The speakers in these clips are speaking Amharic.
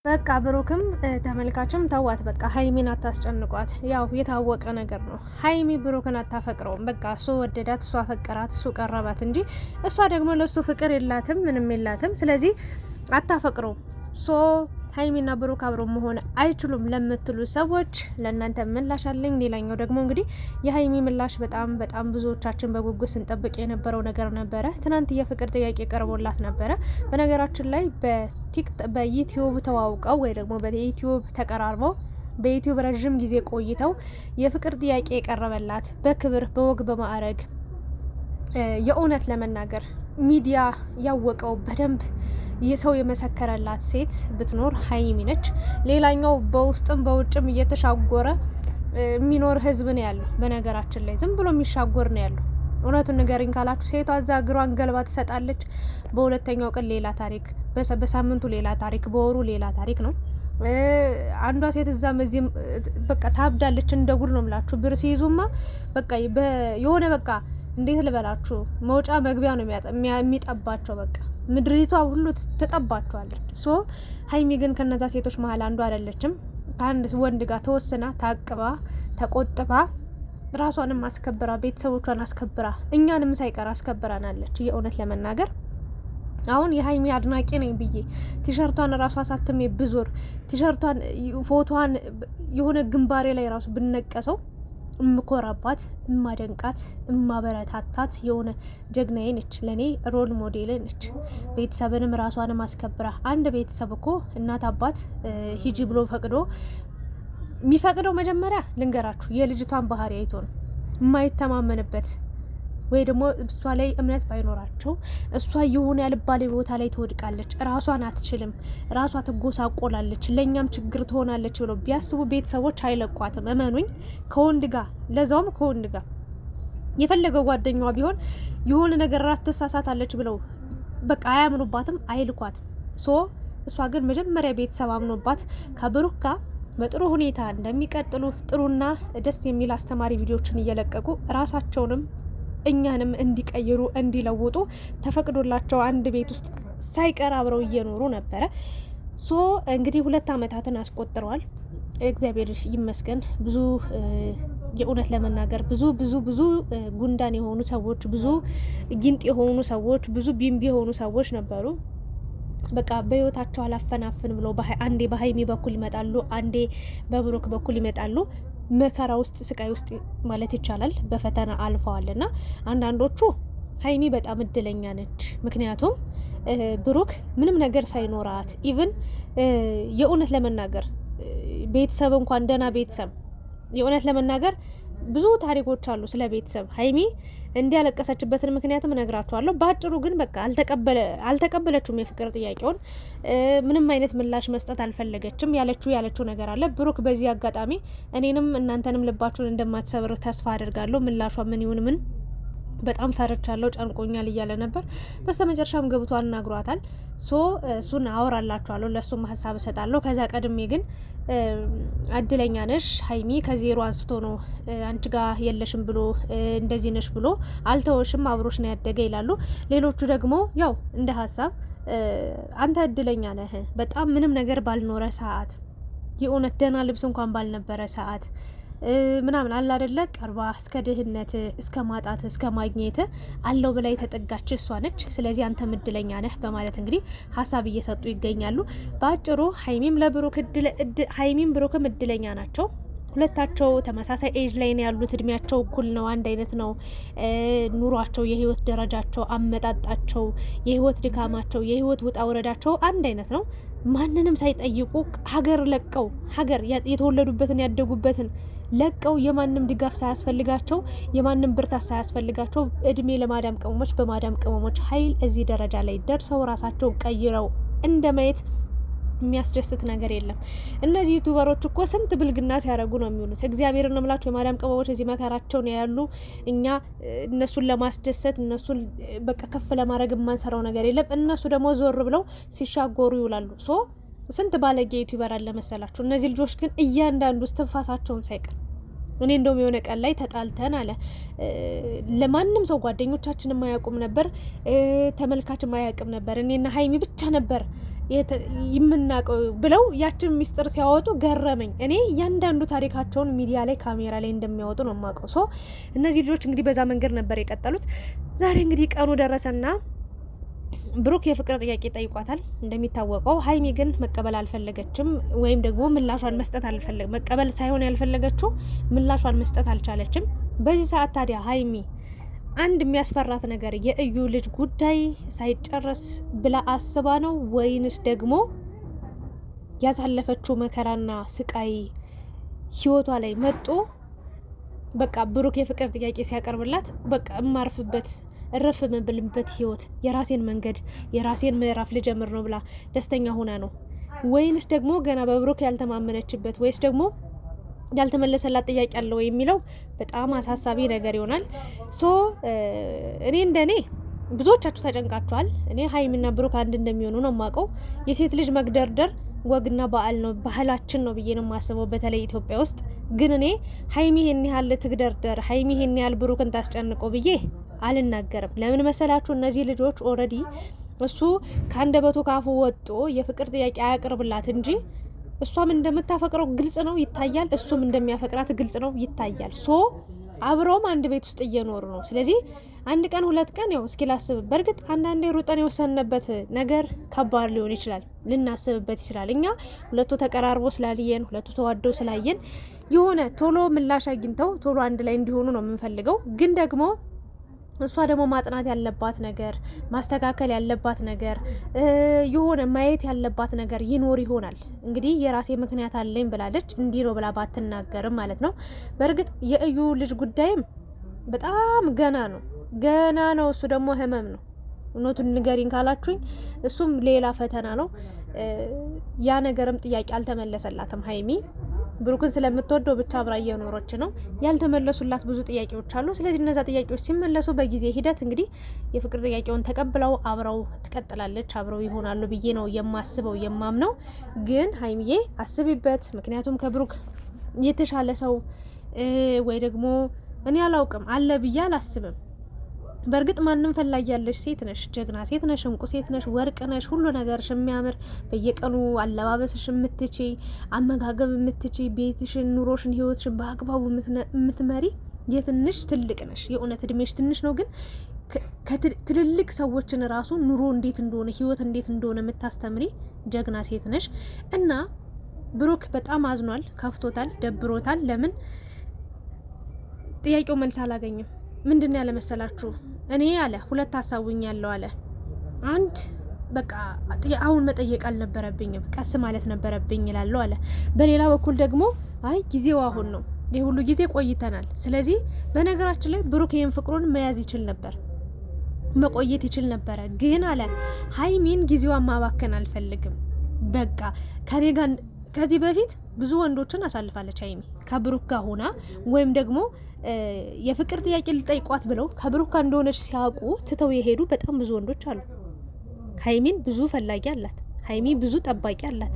በቃ ብሩክም ተመልካችም ተዋት፣ በቃ ሀይሚን አታስጨንቋት። ያው የታወቀ ነገር ነው። ሀይሚ ብሩክን አታፈቅረውም። በቃ እሱ ወደዳት፣ እሱ አፈቀራት፣ እሱ ቀረባት እንጂ እሷ ደግሞ ለእሱ ፍቅር የላትም፣ ምንም የላትም። ስለዚህ አታፈቅረውም። ሀይሚና ብሩክ አብሮ መሆን አይችሉም ለምትሉ ሰዎች ለእናንተ ምላሽ አለኝ። ሌላኛው ደግሞ እንግዲህ የሀይሚ ምላሽ በጣም ብዙዎቻችን በጉጉት ስንጠብቅ የነበረው ነገር ነበረ። ትናንት የፍቅር ጥያቄ ቀርቦላት ነበረ። በነገራችን ላይ በዩቲዩብ ተዋውቀው ወይ ደግሞ በዩቲዩብ ተቀራርበው በዩቲዩብ ረዥም ጊዜ ቆይተው የፍቅር ጥያቄ የቀረበላት በክብር በወግ በማዕረግ የእውነት ለመናገር ሚዲያ ያወቀው በደንብ የሰው የመሰከረላት ሴት ብትኖር ሀይሚ ነች። ሌላኛው በውስጥም በውጭም እየተሻጎረ የሚኖር ህዝብ ነው ያለው። በነገራችን ላይ ዝም ብሎ የሚሻጎር ነው ያለው። እውነቱን ንገሪኝ ካላችሁ ሴቷ እዛ እግሯን ገልባ ትሰጣለች። በሁለተኛው ቀን ሌላ ታሪክ፣ በሳምንቱ ሌላ ታሪክ፣ በወሩ ሌላ ታሪክ ነው። አንዷ ሴት እዛም እዚህም በቃ ታብዳለች። እንደ ጉድ ነው ምላችሁ። ብር ሲይዙማ በቃ የሆነ በቃ እንዴት ልበላችሁ መውጫ መግቢያ ነው የሚጠባቸው። በቃ ምድሪቷ ሁሉ ትጠባቸዋለች። ሀይሚ ግን ከነዛ ሴቶች መሀል አንዱ አይደለችም። ከአንድ ወንድ ጋር ተወስና ታቅባ ተቆጥባ ራሷንም አስከብራ ቤተሰቦቿን አስከብራ እኛንም ሳይቀር አስከብራናለች። የእውነት ለመናገር አሁን የሀይሚ አድናቂ ነኝ ብዬ ቲሸርቷን ራሷ አሳትሜ ብዞር ቲሸርቷን ፎቶዋን የሆነ ግንባሬ ላይ ራሱ ብነቀሰው እምኮራባት እማደንቃት እማበረታታት የሆነ ጀግናዬ ነች። ለእኔ ሮል ሞዴል ነች። ቤተሰብንም ራሷንም አስከብራ። አንድ ቤተሰብ እኮ እናት አባት ሂጂ ብሎ ፈቅዶ የሚፈቅደው መጀመሪያ ልንገራችሁ የልጅቷን ባህሪ አይቶ ነው። የማይተማመንበት ወይ ደግሞ እሷ ላይ እምነት ባይኖራቸው እሷ የሆነ ያልባሌ ቦታ ላይ ትወድቃለች፣ ራሷን አትችልም፣ ራሷ ትጎሳቆላለች፣ ለእኛም ችግር ትሆናለች ብለው ቢያስቡ ቤተሰቦች አይለቋትም። እመኑኝ። ከወንድ ጋር ለዛውም ከወንድ ጋር የፈለገው ጓደኛዋ ቢሆን የሆነ ነገር ራስ ትሳሳታለች ብለው በቃ አያምኑባትም፣ አይልኳትም። እሷ ግን መጀመሪያ ቤተሰብ አምኖባት ከብሩክ ጋር በጥሩ ሁኔታ እንደሚቀጥሉ ጥሩና ደስ የሚል አስተማሪ ቪዲዮችን እየለቀቁ ራሳቸውንም እኛንም እንዲቀይሩ እንዲለውጡ ተፈቅዶላቸው አንድ ቤት ውስጥ ሳይቀር አብረው እየኖሩ ነበረ። እንግዲህ 2 አመታትን አስቆጥረዋል። እግዚአብሔር ይመስገን። ብዙ የእውነት ለመናገር ብዙ ጉንዳን የሆኑ ሰዎች፣ ብዙ ጊንጥ የሆኑ ሰዎች፣ ብዙ ቢምቢ የሆኑ ሰዎች ነበሩ። በቃ በህይወታቸው አላፈናፍን ብለው አንዴ በሀይሚ በኩል ይመጣሉ፣ አንዴ በብሩክ በኩል ይመጣሉ። መከራ ውስጥ ስቃይ ውስጥ ማለት ይቻላል በፈተና አልፈዋል። እና አንዳንዶቹ ሀይሚ በጣም እድለኛ ነች። ምክንያቱም ብሩክ ምንም ነገር ሳይኖራት ኢቭን የእውነት ለመናገር ቤተሰብ እንኳን ደህና ቤተሰብ የእውነት ለመናገር ብዙ ታሪኮች አሉ ስለ ቤተሰብ። ሀይሚ እንዲያለቀሰችበትን ምክንያትም እነግራችኋለሁ። በአጭሩ ግን በቃ አልተቀበለችውም የፍቅር ጥያቄውን። ምንም አይነት ምላሽ መስጠት አልፈለገችም። ያለችው ነገር አለ። ብሩክ በዚህ አጋጣሚ እኔንም እናንተንም ልባችሁን እንደማትሰብር ተስፋ አድርጋለሁ። ምላሿ ምን ይሁን ምን በጣም ፈርቻለሁ፣ ጨንቆኛል እያለ ነበር። በስተመጨረሻም ገብቶ አናግሯታል። እሱን አወራላችኋለሁ፣ ለእሱም ሀሳብ እሰጣለሁ። ከዛ ቀድሜ ግን እድለኛ ነሽ ሀይሚ ከዜሮ አንስቶ ነው አንቺ ጋር የለሽም ብሎ እንደዚህ ነሽ ብሎ አልተወሽም፣ አብሮሽ ነው ያደገ ይላሉ። ሌሎቹ ደግሞ ያው እንደ ሀሳብ አንተ እድለኛ ነህ በጣም ምንም ነገር ባልኖረ ሰዓት፣ የእውነት ደህና ልብስ እንኳን ባልነበረ ሰዓት ምናምን አለ አይደለ ቀርባ እስከ ድህነት እስከ ማጣት እስከ ማግኘት አለው በላይ ተጠጋች እሷ ነች። ስለዚህ አንተ እድለኛ ነህ በማለት እንግዲህ ሀሳብ እየሰጡ ይገኛሉ። በአጭሩ ሀይሚም ብሩክም እድለኛ ናቸው። ሁለታቸው ተመሳሳይ ኤጅ ላይ ነው ያሉት። እድሜያቸው እኩል ነው፣ አንድ አይነት ነው ኑሯቸው፣ የህይወት ደረጃቸው፣ አመጣጣቸው፣ የህይወት ድካማቸው፣ የህይወት ውጣ ውረዳቸው አንድ አይነት ነው። ማንንም ሳይጠይቁ ሀገር ለቀው ሀገር የተወለዱበትን ያደጉበትን ለቀው የማንም ድጋፍ ሳያስፈልጋቸው የማንም ብርታት ሳያስፈልጋቸው እድሜ ለማዳም ቅመሞች በማዳም ቅመሞች ኃይል እዚህ ደረጃ ላይ ደርሰው ራሳቸው ቀይረው እንደማየት የሚያስደስት ነገር የለም። እነዚህ ዩቲዩበሮች እኮ ስንት ብልግና ሲያደርጉ ነው የሚውሉት። እግዚአብሔርን ነው የምላቸው። የማዳም ቅመሞች እዚህ መከራቸው ነው ያሉ። እኛ እነሱን ለማስደሰት እነሱን በቃ ከፍ ለማድረግ የማንሰራው ነገር የለም። እነሱ ደግሞ ዞር ብለው ሲሻጎሩ ይውላሉ። ስንት ባለጌ ዩቲዩበር አለ መሰላችሁ። እነዚህ ልጆች ግን እያንዳንዱ እስትንፋሳቸውን ሳይቀር እኔ እንደውም የሆነ ቀን ላይ ተጣልተን አለ ለማንም ሰው ጓደኞቻችን የማያውቁም ነበር፣ ተመልካች የማያውቅም ነበር። እኔና ሀይሚ ብቻ ነበር የምናውቀው ብለው ያችን ሚስጥር ሲያወጡ ገረመኝ። እኔ እያንዳንዱ ታሪካቸውን ሚዲያ ላይ ካሜራ ላይ እንደሚያወጡ ነው የማውቀው። ሶ እነዚህ ልጆች እንግዲህ በዛ መንገድ ነበር የቀጠሉት። ዛሬ እንግዲህ ቀኑ ደረሰና ብሩክ የፍቅር ጥያቄ ጠይቋታል። እንደሚታወቀው ሀይሚ ግን መቀበል አልፈለገችም፣ ወይም ደግሞ ምላሿን መስጠት መቀበል ሳይሆን ያልፈለገችው ምላሿን መስጠት አልቻለችም። በዚህ ሰዓት ታዲያ ሀይሚ አንድ የሚያስፈራት ነገር የእዩ ልጅ ጉዳይ ሳይጨረስ ብላ አስባ ነው ወይንስ ደግሞ ያሳለፈችው መከራና ስቃይ ህይወቷ ላይ መጦ በቃ ብሩክ የፍቅር ጥያቄ ሲያቀርብላት በቃ እማርፍበት እረፍ የምብልበት ህይወት የራሴን መንገድ የራሴን ምዕራፍ ልጀምር ነው ብላ ደስተኛ ሆና ነው ወይንስ ደግሞ ገና በብሩክ ያልተማመነችበት ወይስ ደግሞ ያልተመለሰላት ጥያቄ አለው የሚለው በጣም አሳሳቢ ነገር ይሆናል። ሶ እኔ እንደኔ ብዙዎቻችሁ ተጨንቃችኋል። እኔ ሀይሚና ብሩክ አንድ እንደሚሆኑ ነው የማውቀው። የሴት ልጅ መግደርደር ወግና ባህላችን ነው ብዬ ነው የማስበው፣ በተለይ ኢትዮጵያ ውስጥ። ግን እኔ ሀይሚ ይሄን ያህል ትግደርደር፣ ሀይሚ ይሄን ያህል ብሩክን ታስጨንቀው ብዬ አልናገርም። ለምን መሰላችሁ? እነዚህ ልጆች ኦልሬዲ እሱ ከአንደበቱ ካፉ ወጦ የፍቅር ጥያቄ አያቅርብላት እንጂ እሷም እንደምታፈቅረው ግልጽ ነው ይታያል፣ እሱም እንደሚያፈቅራት ግልጽ ነው ይታያል። ሶ አብረውም አንድ ቤት ውስጥ እየኖሩ ነው። ስለዚህ አንድ ቀን ሁለት ቀን ያው እስኪ ላስብ። በእርግጥ አንዳንዴ ሩጠን የወሰንበት ነገር ከባድ ሊሆን ይችላል፣ ልናስብበት ይችላል። እኛ ሁለቱ ተቀራርቦ ስላልየን፣ ሁለቱ ተዋደው ስላየን የሆነ ቶሎ ምላሽ አግኝተው ቶሎ አንድ ላይ እንዲሆኑ ነው የምንፈልገው። ግን ደግሞ እሷ ደግሞ ማጥናት ያለባት ነገር፣ ማስተካከል ያለባት ነገር፣ የሆነ ማየት ያለባት ነገር ይኖር ይሆናል። እንግዲህ የራሴ ምክንያት አለኝ ብላለች። እንዲህ ነው ብላ ባትናገርም ማለት ነው። በእርግጥ የእዩ ልጅ ጉዳይም በጣም ገና ነው። እሱ ደግሞ ህመም ነው። እውነቱን ንገሪኝ ካላችሁኝ እሱም ሌላ ፈተና ነው። ያ ነገርም ጥያቄ አልተመለሰላትም ሀይሚ ብሩክን ስለምትወደው ብቻ አብራ እየኖረች ነው። ያልተመለሱላት ብዙ ጥያቄዎች አሉ። ስለዚህ እነዛ ጥያቄዎች ሲመለሱ በጊዜ ሂደት እንግዲህ የፍቅር ጥያቄውን ተቀብለው አብረው ትቀጥላለች፣ አብረው ይሆናሉ ብዬ ነው የማስበው የማምነው። ግን ሀይሚዬ አስቢበት። ምክንያቱም ከብሩክ የተሻለ ሰው ወይ ደግሞ እኔ አላውቅም አለ ብዬ አላስብም። በእርግጥ ማንም ፈላጊ ያለሽ ሴት ነሽ፣ ጀግና ሴት ነሽ፣ እንቁ ሴት ነሽ፣ ወርቅ ነሽ፣ ሁሉ ነገርሽ የሚያምር በየቀኑ አለባበስሽ የምትቺ፣ አመጋገብ የምትቺ፣ ቤትሽን፣ ኑሮሽን፣ ህይወትሽን በአግባቡ የምትመሪ የትንሽ ትልቅ ነሽ። የእውነት እድሜሽ ትንሽ ነው፣ ግን ትልልቅ ሰዎችን ራሱ ኑሮ እንዴት እንደሆነ ህይወት እንዴት እንደሆነ የምታስተምሪ ጀግና ሴት ነሽ። እና ብሩክ በጣም አዝኗል፣ ከፍቶታል፣ ደብሮታል። ለምን ጥያቄው መልስ አላገኝም። ምንድን ነው ያለ መሰላችሁ? እኔ አለ ሁለት ሀሳቡኝ ያለው አለ። አንድ በቃ አሁን መጠየቅ አልነበረብኝም፣ ቀስ ማለት ነበረብኝ ይላለው አለ። በሌላ በኩል ደግሞ አይ ጊዜው አሁን ነው፣ ይህ ሁሉ ጊዜ ቆይተናል። ስለዚህ በነገራችን ላይ ብሩክ ይህን ፍቅሩን መያዝ ይችል ነበር፣ መቆየት ይችል ነበረ። ግን አለ ሀይሚን ጊዜዋን ማባከን አልፈልግም። በቃ ከኔ ጋር ከዚህ በፊት ብዙ ወንዶችን አሳልፋለች ሀይሚ ከብሩክ ጋር ሆና፣ ወይም ደግሞ የፍቅር ጥያቄ ልጠይቋት ብለው ከብሩክ ጋር እንደሆነች ሲያውቁ ትተው የሄዱ በጣም ብዙ ወንዶች አሉ። ሀይሚን ብዙ ፈላጊ አላት፣ ሀይሚ ብዙ ጠባቂ አላት።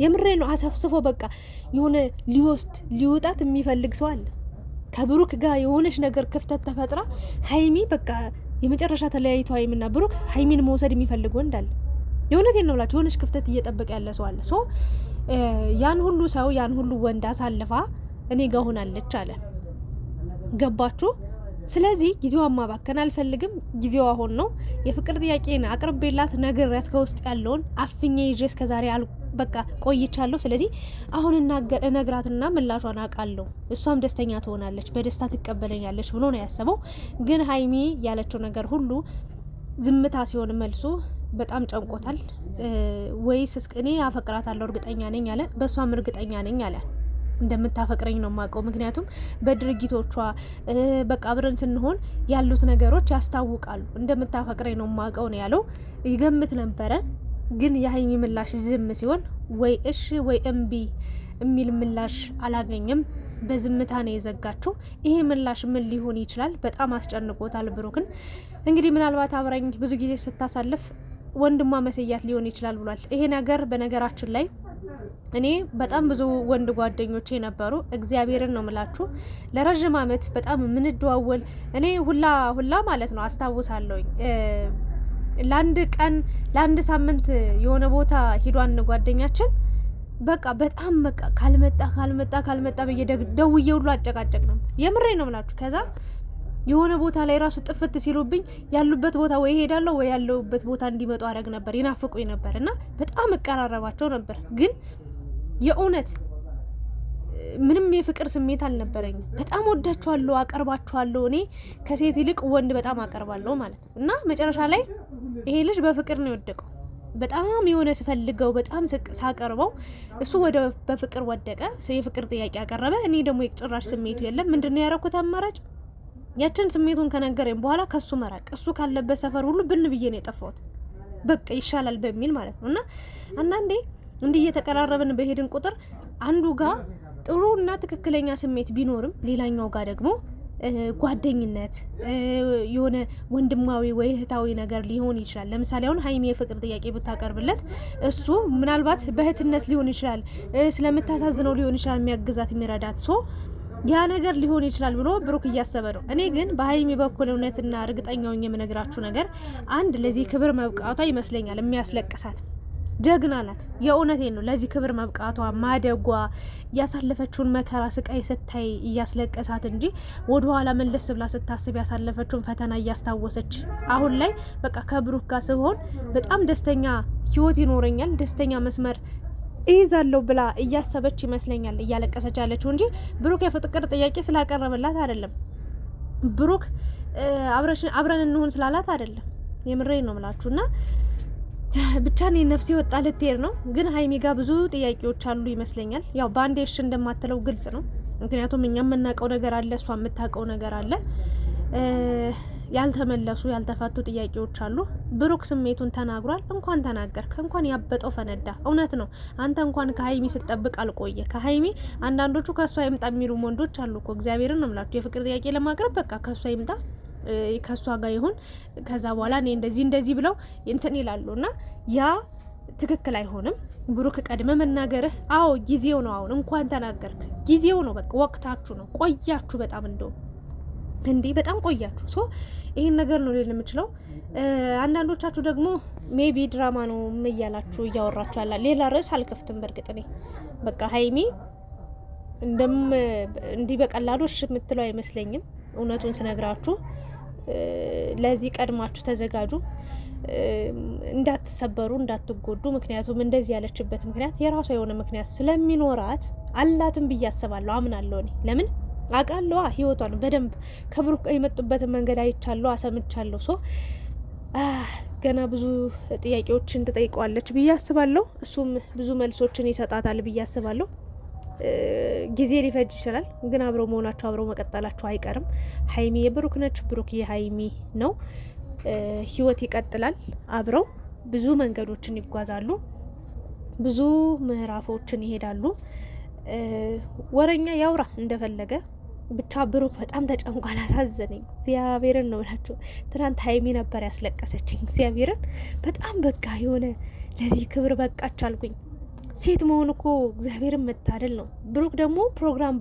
የምሬ ነው። አሰፍስፎ በቃ የሆነ ሊወጣት የሚፈልግ ሰው አለ። ከብሩክ ጋር የሆነች ነገር ክፍተት ተፈጥራ ሀይሚ በቃ የመጨረሻ ተለያይቶ ሀይሚና ብሩክ ሀይሚን መውሰድ የሚፈልግ ወንድ አለ። የእውነቴን ነው ብላችሁ የሆነች ክፍተት እየጠበቀ ያለ ሰው አለ። ሶ ያን ሁሉ ሰው ያን ሁሉ ወንድ አሳልፋ እኔ ጋር ሆናለች አለ። ገባችሁ? ስለዚህ ጊዜዋን ማባከን አልፈልግም። ጊዜዋ አሁን ነው። የፍቅር ጥያቄን አቅርቤላት ነግሬያት ከውስጥ ያለውን አፍኜ ይዤ እስከዛሬ በቃ ቆይቻለሁ። ስለዚህ አሁን እነግራትና ምላሿን አውቃለሁ፣ እሷም ደስተኛ ትሆናለች፣ በደስታ ትቀበለኛለች ብሎ ነው ያሰበው። ግን ሀይሚ ያለችው ነገር ሁሉ ዝምታ ሲሆን መልሱ በጣም ጨንቆታል። ወይስ እኔ አፈቅራታለሁ እርግጠኛ ነኝ አለ። በእሷም እርግጠኛ ነኝ አለ። እንደምታፈቅረኝ ነው የማውቀው፣ ምክንያቱም በድርጊቶቿ በቃ አብረን ስንሆን ያሉት ነገሮች ያስታውቃሉ። እንደምታፈቅረኝ ነው የማውቀው ነው ያለው። ይገምት ነበረ። ግን የሀይሚ ምላሽ ዝም ሲሆን ወይ እሺ ወይ እምቢ የሚል ምላሽ አላገኘም። በዝምታ ነው የዘጋችው። ይሄ ምላሽ ምን ሊሆን ይችላል? በጣም አስጨንቆታል ብሩክን። እንግዲህ ምናልባት አብራኝ ብዙ ጊዜ ስታሳልፍ ወንድሟ መስያት ሊሆን ይችላል ብሏል። ይሄ ነገር በነገራችን ላይ እኔ በጣም ብዙ ወንድ ጓደኞቼ ነበሩ። እግዚአብሔርን ነው ምላችሁ ለረጅም ዓመት በጣም የምንደዋወል እኔ ሁላ ማለት ነው አስታውሳለሁኝ። ለአንድ ቀን ለአንድ ሳምንት የሆነ ቦታ ሂዷን ጓደኛችን በቃ በጣም በቃ ካልመጣ በየደውዬ ሁሉ አጨቃጨቅ ነው። የምሬ ነው የምላችሁ። ከዛ የሆነ ቦታ ላይ ራሱ ጥፍት ሲሉብኝ ያሉበት ቦታ ወይ ሄዳለሁ ወይ ያለውበት ቦታ እንዲመጡ አደረግ ነበር። ይናፍቁኝ ነበር እና በጣም እቀራረባቸው ነበር። ግን የእውነት ምንም የፍቅር ስሜት አልነበረኝም። በጣም ወዳቸዋለሁ፣ አቀርባቸዋለሁ። እኔ ከሴት ይልቅ ወንድ በጣም አቀርባለሁ ማለት ነው። እና መጨረሻ ላይ ይሄ ልጅ በፍቅር ነው የወደቀው። በጣም የሆነ ስፈልገው በጣም ሳቀርበው እሱ በፍቅር ወደቀ። የፍቅር ጥያቄ ያቀረበ። እኔ ደግሞ የጭራሽ ስሜቱ የለም። ምንድነው ያደረኩት አማራጭ? ያችን ስሜቱን ከነገረኝ በኋላ ከሱ መራቅ፣ እሱ ካለበት ሰፈር ሁሉ ብን ብዬ ነው የጠፋሁት። በቃ ይሻላል በሚል ማለት ነው። እና አንዳንዴ እንዲህ እየተቀራረብን በሄድን ቁጥር አንዱ ጋር ጥሩና ትክክለኛ ስሜት ቢኖርም ሌላኛው ጋር ደግሞ ጓደኝነት የሆነ ወንድማዊ ወይ እህታዊ ነገር ሊሆን ይችላል። ለምሳሌ አሁን ሀይሚ የፍቅር ጥያቄ ብታቀርብለት እሱ ምናልባት በእህትነት ሊሆን ይችላል፣ ስለምታሳዝነው ሊሆን ይችላል የሚያግዛት የሚረዳት ሶ ያ ነገር ሊሆን ይችላል ብሎ ብሩክ እያሰበ ነው። እኔ ግን በሀይሚ በኩል እውነትና እርግጠኛው የምነግራችሁ ነገር አንድ ለዚህ ክብር መብቃቷ ይመስለኛል የሚያስለቅሳት። ጀግና ናት። የእውነቴን ነው። ለዚህ ክብር መብቃቷ ማደጓ ያሳለፈችውን መከራ ስቃይ ስታይ እያስለቀሳት እንጂ ወደ ኋላ መለስ ብላ ስታስብ ያሳለፈችውን ፈተና እያስታወሰች አሁን ላይ በቃ ከብሩክ ጋር ስሆን በጣም ደስተኛ ህይወት ይኖረኛል፣ ደስተኛ መስመር ይዛለው ብላ እያሰበች ይመስለኛል እያለቀሰች ያለችው እንጂ ብሩክ የፍቅር ጥያቄ ስላቀረበላት አይደለም። ብሩክ አብረን እንሁን ስላላት አይደለም። የምሬን ነው ምላችሁና ብቻ እኔ ነፍሴ ወጣ ልትሄድ ነው። ግን ሀይሚ ጋር ብዙ ጥያቄዎች አሉ ይመስለኛል። ያው ባንዴ እሺ እንደማትለው ግልጽ ነው። ምክንያቱም እኛ የምናውቀው ነገር አለ፣ እሷ የምታውቀው ነገር አለ። ያልተመለሱ ያልተፋቱ ጥያቄዎች አሉ። ብሩክ ስሜቱን ተናግሯል። እንኳን ተናገርክ፣ እንኳን ያበጠው ፈነዳ። እውነት ነው። አንተ እንኳን ከሀይሚ ስትጠብቅ አልቆየ። ከሀይሚ አንዳንዶቹ ከእሷ ይምጣ የሚሉ ወንዶች አሉ እኮ። እግዚአብሔርን ነው የምላችሁ። የፍቅር ጥያቄ ለማቅረብ በቃ ከእሷ ይምጣ ከእሷ ጋር ይሁን፣ ከዛ በኋላ እኔ እንደዚህ ብለው እንትን ይላሉ እና ያ ትክክል አይሆንም። ብሩክ ቀድመ መናገርህ ጊዜው ነው። አሁን እንኳን ተናገርክ፣ ጊዜው ነው። በቃ ወቅታችሁ ነው። ቆያችሁ በጣም እንደው እንዲህ በጣም ቆያችሁ። ሶ ይሄን ነገር ነው ልል የምችለው። አንዳንዶቻችሁ ደግሞ ሜቢ ድራማ ነው እያላችሁ እያወራችሁ ያላ ሌላ ርዕስ አልከፍትም። በእርግጥ እኔ በቃ ሀይሚ እንዲህ በቀላሉ እሺ የምትለው አይመስለኝም። እውነቱን ስነግራችሁ ለዚህ ቀድማችሁ ተዘጋጁ፣ እንዳትሰበሩ፣ እንዳትጎዱ። ምክንያቱም እንደዚህ ያለችበት ምክንያት የራሷ የሆነ ምክንያት ስለሚኖራት አላትም ብዬ አስባለሁ፣ አምናለሁ። እኔ ለምን አውቃለሁ፣ ህይወቷን በደንብ ከብሩክ የመጡበትን መንገድ አይቻለሁ፣ አሰምቻለሁ። ሶ ገና ብዙ ጥያቄዎችን ትጠይቀዋለች ብዬ አስባለሁ። እሱም ብዙ መልሶችን ይሰጣታል ብዬ አስባለሁ። ጊዜ ሊፈጅ ይችላል፣ ግን አብረው መሆናቸው አብረው መቀጠላቸው አይቀርም። ሀይሚ የብሩክ ነች፣ ብሩክ የሀይሚ ነው። ህይወት ይቀጥላል። አብረው ብዙ መንገዶችን ይጓዛሉ፣ ብዙ ምዕራፎችን ይሄዳሉ። ወረኛ ያውራ እንደፈለገ ብቻ ብሩክ በጣም ተጨንቋል። አሳዘነኝ። እግዚአብሔርን ነው ብላችሁ ትናንት ሀይሚ ነበር ያስለቀሰችኝ። እግዚአብሔርን በጣም በቃ የሆነ ለዚህ ክብር በቃች አልኩኝ። ሴት መሆን እኮ እግዚአብሔርን መታደል ነው። ብሩክ ደግሞ ፕሮግራም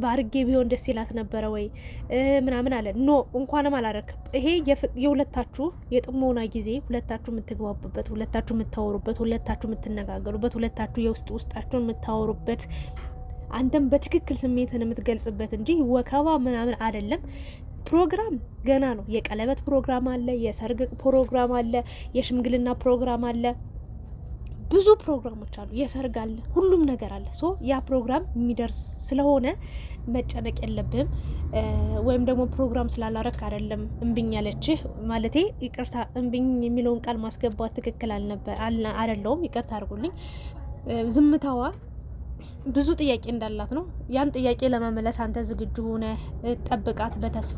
ባርጌ ቢሆን ደስ ይላት ነበረ ወይ ምናምን አለ። ኖ እንኳንም አላረክ። ይሄ የሁለታችሁ የጥሞና ጊዜ፣ ሁለታችሁ የምትግባቡበት፣ ሁለታችሁ የምታወሩበት፣ ሁለታችሁ የምትነጋገሩበት፣ ሁለታችሁ ውስጣችሁን የምታወሩበት፣ አንተም በትክክል ስሜትን የምትገልጽበት እንጂ ወከባ ምናምን አይደለም። ፕሮግራም ገና ነው። የቀለበት ፕሮግራም አለ፣ የሰርግ ፕሮግራም አለ፣ የሽምግልና ፕሮግራም አለ፣ ብዙ ፕሮግራሞች አሉ፣ የሰርግ አለ፣ ሁሉም ነገር አለ። ሶ ያ ፕሮግራም የሚደርስ ስለሆነ መጨነቅ የለብህም። ወይም ደግሞ ፕሮግራም ስላላረክ አይደለም እምብኝ ያለችህ። ማለቴ ይቅርታ፣ እምብኝ የሚለውን ቃል ማስገባት ትክክል አይደለውም። ይቅርታ አድርጉልኝ። ዝምታዋ ብዙ ጥያቄ እንዳላት ነው። ያን ጥያቄ ለመመለስ አንተ ዝግጁ ሆነ ጠብቃት በተስፋ።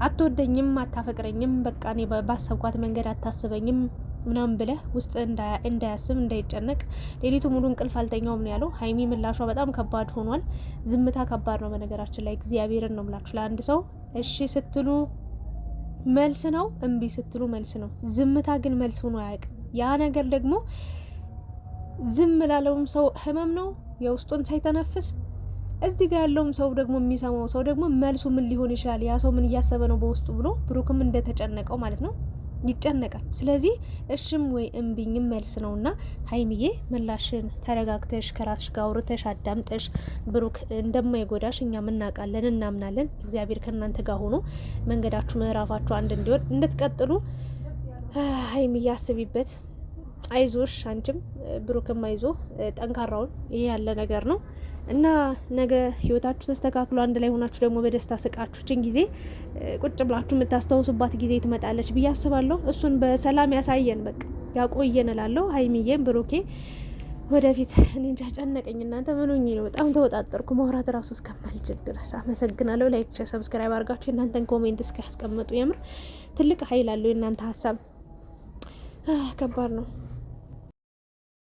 አትወደኝም፣ አታፈቅረኝም፣ በቃ እኔ ባሰብኳት መንገድ አታስበኝም ምናምን ብለህ ውስጥ እንዳያስብ እንዳይጨነቅ። ሌሊቱ ሙሉ እንቅልፍ አልተኛውም ነው ያለው። ሀይሚ ምላሿ በጣም ከባድ ሆኗል። ዝምታ ከባድ ነው በነገራችን ላይ። እግዚአብሔርን ነው ምላችሁ። ለአንድ ሰው እሺ ስትሉ መልስ ነው፣ እምቢ ስትሉ መልስ ነው። ዝምታ ግን መልስ ሆኖ አያውቅም። ያ ነገር ደግሞ ዝም ላለውም ሰው ህመም ነው፣ የውስጡን ሳይተነፍስ እዚህ ጋር ያለውም ሰው ደግሞ የሚሰማው ሰው ደግሞ መልሱ ምን ሊሆን ይችላል፣ ያ ሰው ምን እያሰበ ነው በውስጡ ብሎ ብሩክም እንደተጨነቀው ማለት ነው ይጨነቃል። ስለዚህ እሽም ወይ እምቢኝም መልስ ነውና ሀይሚዬ ምላሽን ተረጋግተሽ ከራስሽ ጋር አውርተሽ አዳምጠሽ ብሩክ እንደማይጎዳሽ እኛም እናውቃለን እናምናለን። እግዚአብሔር ከእናንተ ጋር ሆኖ መንገዳችሁ ምዕራፋችሁ አንድ እንዲሆን እንድትቀጥሉ ሀይሚዬ አስቢበት። አይዞሽ፣ አንቺም ብሩክም አይዞ፣ ጠንካራውን ይሄ ያለ ነገር ነው እና ነገ ህይወታችሁ ተስተካክሎ አንድ ላይ ሆናችሁ ደግሞ በደስታ ስቃችሁችን ጊዜ ቁጭ ብላችሁ የምታስታውሱባት ጊዜ ትመጣለች ብዬ አስባለሁ። እሱን በሰላም ያሳየን፣ በቃ ያቆየን እላለሁ። ሀይሚዬም ብሩኬ ወደፊት እኔ እንጃ ጨነቀኝ። እናንተ ምንኝ ነው? በጣም ተወጣጠርኩ ማውራት ራሱ እስከማልችል ድረስ። አመሰግናለሁ። ላይክ፣ ሰብስክራይብ አድርጋችሁ የእናንተን ኮሜንት እስከ ያስቀምጡ። የምር ትልቅ ሀይል አለው የእናንተ ሀሳብ። ከባድ ነው።